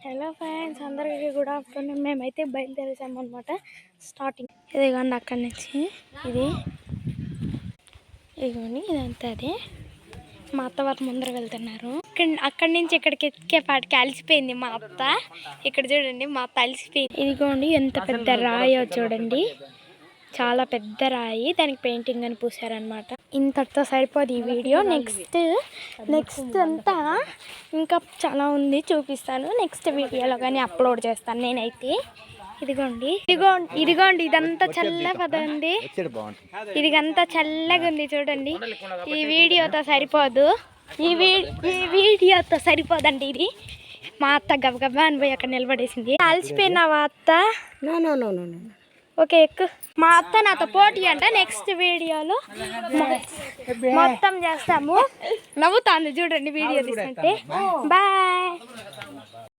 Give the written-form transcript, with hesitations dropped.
Hello friends, అందరికీ good afternoon. మేమైతే బయలుదేరేసాము అనమాట. స్టార్టింగ్ ఇదిగోండి అక్కడి నుంచి ఇదిగోండి ఇదంతా అదే. మా అత్త వారు ముందర వెళ్తున్నారు. అక్కడి నుంచి ఇక్కడికి ఎక్కేపాటికి అలసిపోయింది మా అత్త. ఇక్కడ చూడండి మా అత్త అలసిపోయింది. ఇదిగోండి ఎంత పెద్ద రాయో చూడండి, చాలా పెద్ద రాయి. దానికి పెయింటింగ్ అని పూసారనమాట. ఇంతటితో సరిపోదు ఈ వీడియో. నెక్స్ట్ అంతా ఇంకా చాలా ఉంది, చూపిస్తాను నెక్స్ట్ వీడియోలో కానీ అప్లోడ్ చేస్తాను నేనైతే. ఇదిగోండి ఇదంతా చల్లగా ఉంది. ఇదిగంతా చల్లగా ఉంది చూడండి. ఈ వీడియోతో సరిపోదు, ఈ వీడియోతో సరిపోదండి ఇది. మా అత్త గబగబా అని పోయి అక్కడ నిలబడేసింది. అలసిపోయినావా అత్త? ఓకే ఎక్కు. మా అత్త నాతో పోటీ అంట. నెక్స్ట్ వీడియోలో మొత్తం చేస్తాము. నవ్వుతాను చూడండి వీడియో తీసుకుంటే. బాయ్.